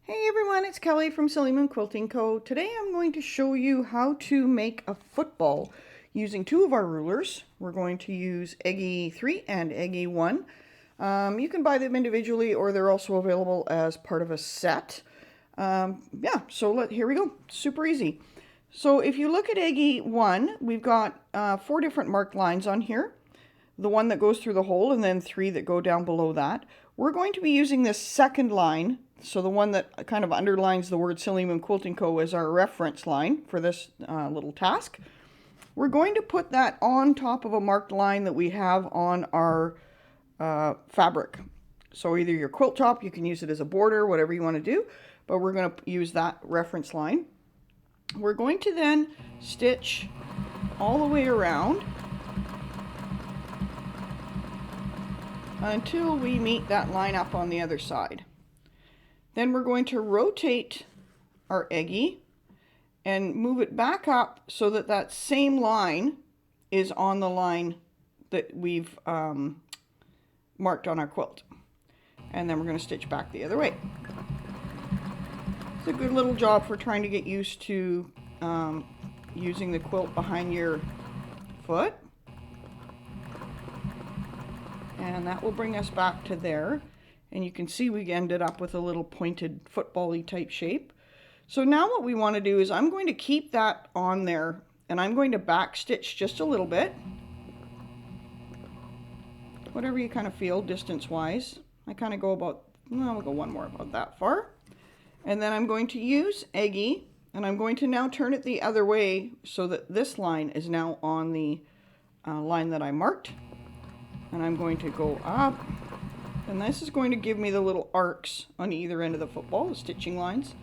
Hey everyone, it's Kelly from Silly Moon Quilting Co. Today I'm going to show you how to make a football using two of our rulers. We're going to use Eggy 3 and Eggy 1. You can buy them individually or they're also available as part of a set. Here we go. Super easy. So if you look at Eggy 1, we've got 4 different marked lines on here. The one that goes through the hole and then 3 that go down below that. We're going to be using this second line. So the one that kind of underlines the word Silly Moon Quilting Co. is our reference line for this little task. We're going to put that on top of a marked line that we have on our fabric. So either your quilt top, you can use it as a border, whatever you want to do, but we're going to use that reference line. We're going to then stitch all the way around until we meet that line up on the other side. Then we're going to rotate our Eggy and move it back up so that that same line is on the line that we've marked on our quilt. And then we're going to stitch back the other way. It's a good little job for trying to get used to using the quilt behind your foot. And that will bring us back to there. And you can see we ended up with a little pointed football-y type shape. So now what we want to do is I'm going to keep that on there and I'm going to back stitch just a little bit. Whatever you kind of feel distance wise. I kind of go about, we'll go one more about that far. And then I'm going to use Eggy and I'm going to now turn it the other way so that this line is now on the line that I marked. And I'm going to go up. And this is going to give me the little arcs on either end of the football, the stitching lines.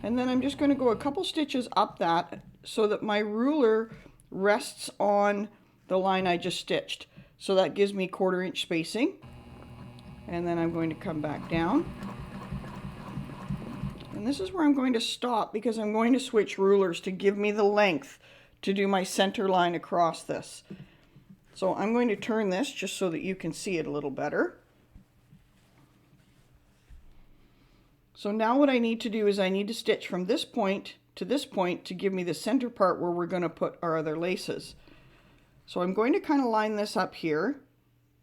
And then I'm just going to go a couple stitches up that so that my ruler rests on the line I just stitched. So that gives me 1/4 inch spacing. And then I'm going to come back down. And this is where I'm going to stop because I'm going to switch rulers to give me the length to do my center line across this. So I'm going to turn this just so that you can see it a little better. So now what I need to do is I need to stitch from this point to give me the center part where we're going to put our other laces. So I'm going to kind of line this up here.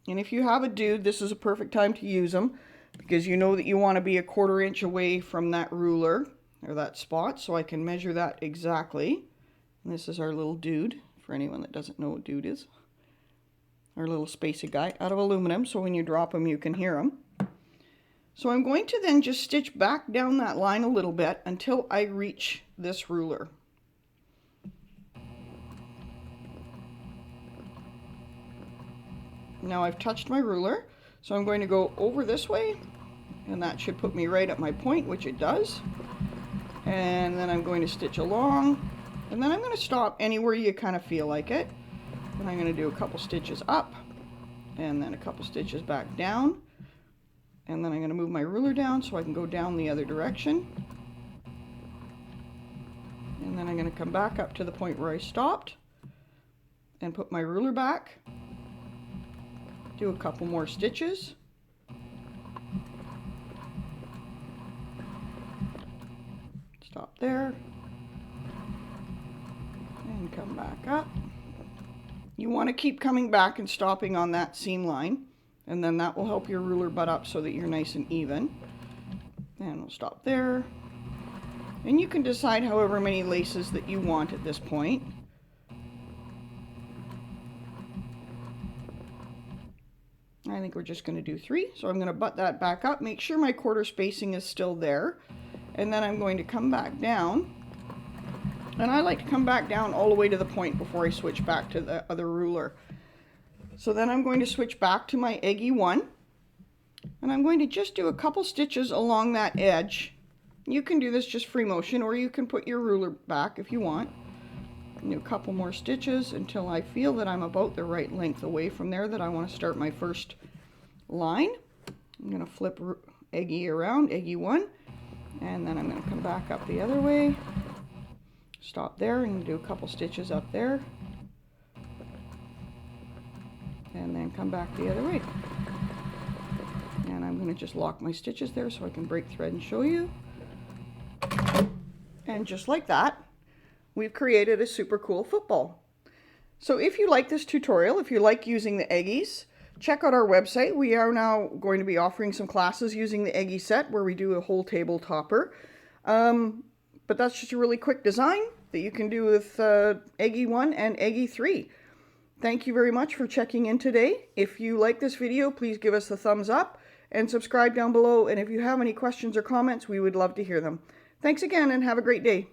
And if you have a dude, this is a perfect time to use them because you know that you want to be 1/4 inch away from that ruler or that spot. So I can measure that exactly. And this is our little dude for anyone that doesn't know what dude is. Our little spacey guy out of aluminum so when you drop him you can hear him. So I'm going to then just stitch back down that line a little bit until I reach this ruler. Now I've touched my ruler, so I'm going to go over this way, and that should put me right at my point, which it does. And then I'm going to stitch along, and then I'm going to stop anywhere you kind of feel like it. And I'm going to do a couple stitches up, and then a couple stitches back down. And then I'm going to move my ruler down so I can go down the other direction. And then I'm going to come back up to the point where I stopped and put my ruler back. Do a couple more stitches. Stop there. And come back up. You want to keep coming back and stopping on that seam line. And then that will help your ruler butt up so that you're nice and even. And we'll stop there. And you can decide however many laces that you want at this point. I think we're just going to do 3. So I'm going to butt that back up. Make sure my 1/4 spacing is still there. And then I'm going to come back down. And I like to come back down all the way to the point before I switch back to the other ruler. So then I'm going to switch back to my Eggy 1. And I'm going to just do a couple stitches along that edge. You can do this just free motion, or you can put your ruler back if you want. And do a couple more stitches until I feel that I'm about the right length away from there that I want to start my first line. I'm going to flip Eggy around, Eggy 1. And then I'm going to come back up the other way. Stop there and do a couple stitches up there. And then come back the other way. And I'm going to just lock my stitches there so I can break thread and show you. And just like that, we've created a super cool football. So if you like this tutorial, if you like using the Eggies, check out our website. We are now going to be offering some classes using the Eggie set where we do a whole table topper. But that's just a really quick design that you can do with Eggie 1 and Eggie 3. Thank you very much for checking in today. If you like this video, please give us a thumbs up and subscribe down below. And if you have any questions or comments, we would love to hear them. Thanks again and have a great day.